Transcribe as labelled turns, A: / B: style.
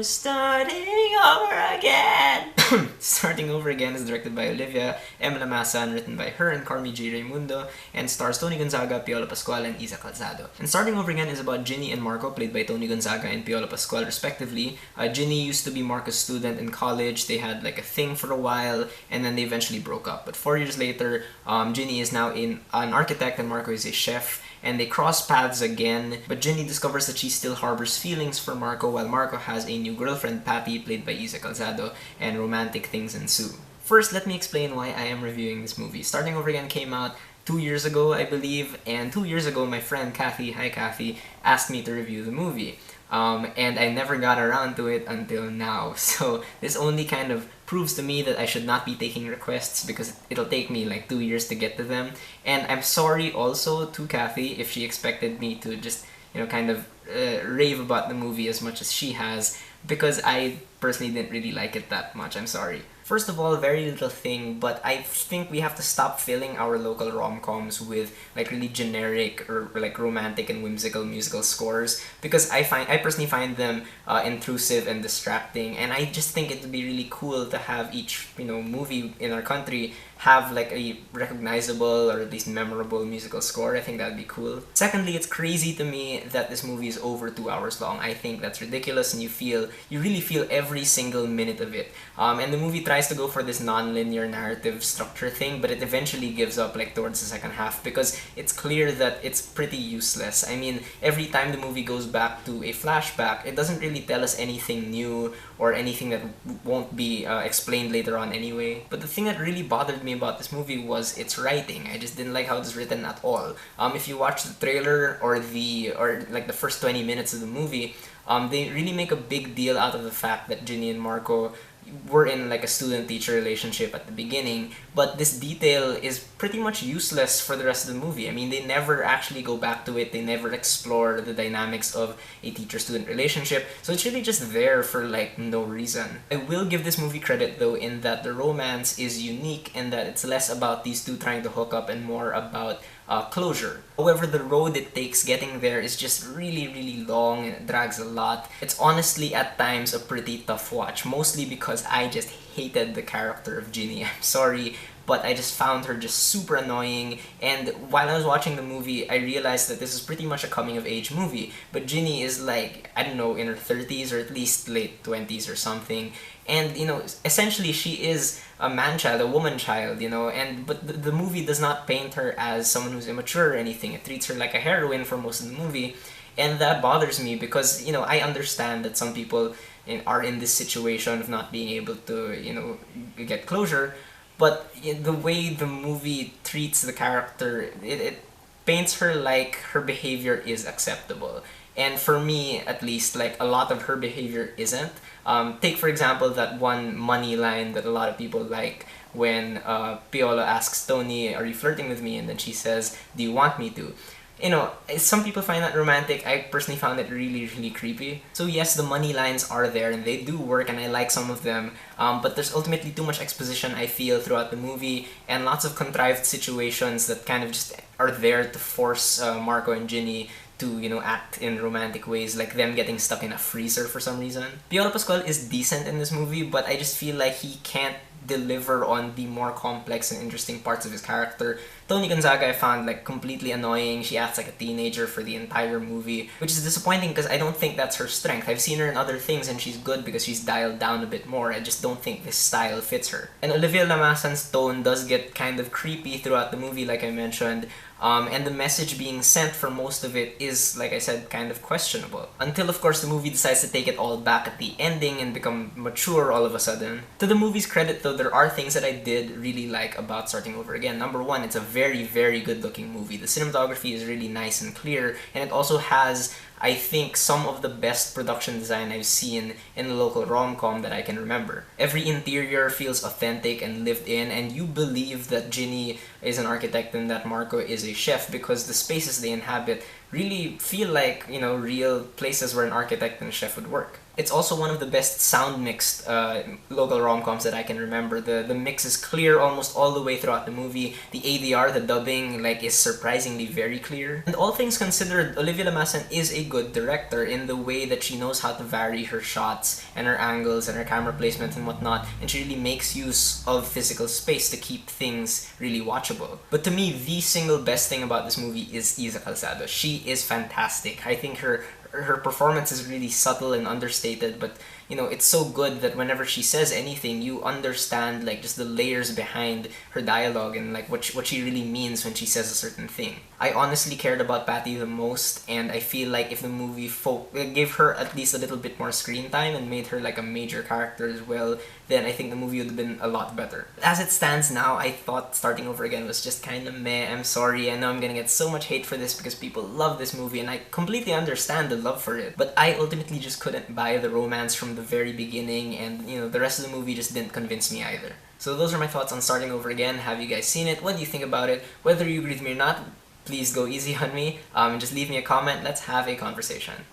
A: Starting Over Again! Starting Over Again is directed by Olivia M. Lamasan, written by her and Carmi J. Raimundo, and stars Tony Gonzaga, Piolo Pascual, and Isa Calzado. And Starting Over Again is about Ginny and Marco, played by Tony Gonzaga and Piolo Pascual, respectively. Ginny used to be Marco's student in college. They had like a thing for a while, and then they eventually broke up. But 4 years later, Ginny is now an architect and Marco is a chef, and they cross paths again, but Ginny discovers that she still harbors feelings for Marco, while Marco has a new girlfriend, Patty, played by Isa Calzado, and romantic things ensue. First, let me explain why I am reviewing this movie. Starting Over Again came out 2 years ago, I believe, and 2 years ago my friend Kathy, hi Kathy, asked me to review the movie. And I never got around to it until now, so this only kind of proves to me that I should not be taking requests because it'll take me like 2 years to get to them. And I'm sorry also to Kathy if she expected me to just, kind of rave about the movie as much as she has, because I personally didn't really like it that much. I'm sorry. First of all, very little thing, but I think we have to stop filling our local rom-coms with like really generic or like romantic and whimsical musical scores, because I personally find them intrusive and distracting, and I just think it would be really cool to have each movie in our country have like a recognizable or at least memorable musical score. I think that'd be cool. Secondly, it's crazy to me that this movie is over 2 hours long. I think that's ridiculous, and you really feel every single minute of it. And the movie tries to go for this non-linear narrative structure thing, but it eventually gives up like towards the second half because it's clear that it's pretty useless. I mean, every time the movie goes back to a flashback, it doesn't really tell us anything new or anything that won't be explained later on anyway. But the thing that really bothered me about this movie was its writing. I just didn't like how it was written at all. If you watch the trailer or like the first 20 minutes of the movie, they really make a big deal out of the fact that Ginny and Marco were in like a student-teacher relationship at the beginning, but this detail is pretty much useless for the rest of the movie. I mean, they never actually go back to it, they never explore the dynamics of a teacher-student relationship, so it's really just there for like no reason. I will give this movie credit though in that the romance is unique and that it's less about these two trying to hook up and more about closure. However, the road it takes getting there is just really, really long and it drags a lot. It's honestly at times a pretty tough watch, mostly because I just hated the character of Ginny. I'm sorry, but I just found her just super annoying, and while I was watching the movie, I realized that this is pretty much a coming-of-age movie, but Ginny is like, I don't know, in her 30s or at least late 20s or something, and essentially she is a man-child, a woman-child, but the movie does not paint her as someone who's immature or anything. It treats her like a heroine for most of the movie, and that bothers me because, I understand that some people are in this situation of not being able to, get closure, but the way the movie treats the character, it paints her like her behavior is acceptable. And for me, at least, like a lot of her behavior isn't. Take for example that one money line that a lot of people like when Piolo asks Tony, "Are you flirting with me?" and then she says, "Do you want me to?" Some people find that romantic. I personally found it really, really creepy. So yes, the money lines are there and they do work and I like some of them, but there's ultimately too much exposition, I feel, throughout the movie, and lots of contrived situations that kind of just are there to force Marco and Ginny to, act in romantic ways, like them getting stuck in a freezer for some reason. Piolo Pascual is decent in this movie, but I just feel like he can't deliver on the more complex and interesting parts of his character. Tony Gonzaga I found like completely annoying. She acts like a teenager for the entire movie, which is disappointing because I don't think that's her strength. I've seen her in other things and she's good because she's dialed down a bit more. I just don't think this style fits her. And Olivia Lamasan's tone does get kind of creepy throughout the movie, like I mentioned. And the message being sent for most of it is, like I said, kind of questionable. Until, of course, the movie decides to take it all back at the ending and become mature all of a sudden. To the movie's credit, though, there are things that I did really like about Starting Over Again. Number one, it's a very, very good-looking movie. The cinematography is really nice and clear, and it also has, I think, some of the best production design I've seen in a local rom-com that I can remember. Every interior feels authentic and lived in, and you believe that Ginny is an architect and that Marco is a chef because the spaces they inhabit really feel like, real places where an architect and a chef would work. It's also one of the best sound mixed local rom-coms that I can remember. The mix is clear almost all the way throughout the movie. The ADR, the dubbing, is surprisingly very clear. And all things considered, Olivia Lamasan is a good director in the way that she knows how to vary her shots and her angles and her camera placement and whatnot, and she really makes use of physical space to keep things really watchable. But to me, the single best thing about this movie is Isa Calzado. She is fantastic. I think her performance is really subtle and understated, but you know, it's so good that whenever she says anything, you understand like just the layers behind her dialogue and like what she really means when she says a certain thing. I honestly cared about Patty the most, and I feel like if the movie gave her at least a little bit more screen time and made her like a major character as well, then I think the movie would have been a lot better. As it stands now, I thought Starting Over Again was just kind of meh. I'm sorry, I know I'm gonna get so much hate for this because people love this movie, and I completely understand the love for it, but I ultimately just couldn't buy the romance from the very beginning, and you know, the rest of the movie just didn't convince me either. So those are my thoughts on Starting Over Again. Have you guys seen it? What do you think about it? Whether you agree with me or not, please go easy on me, and just leave me a comment. Let's have a conversation.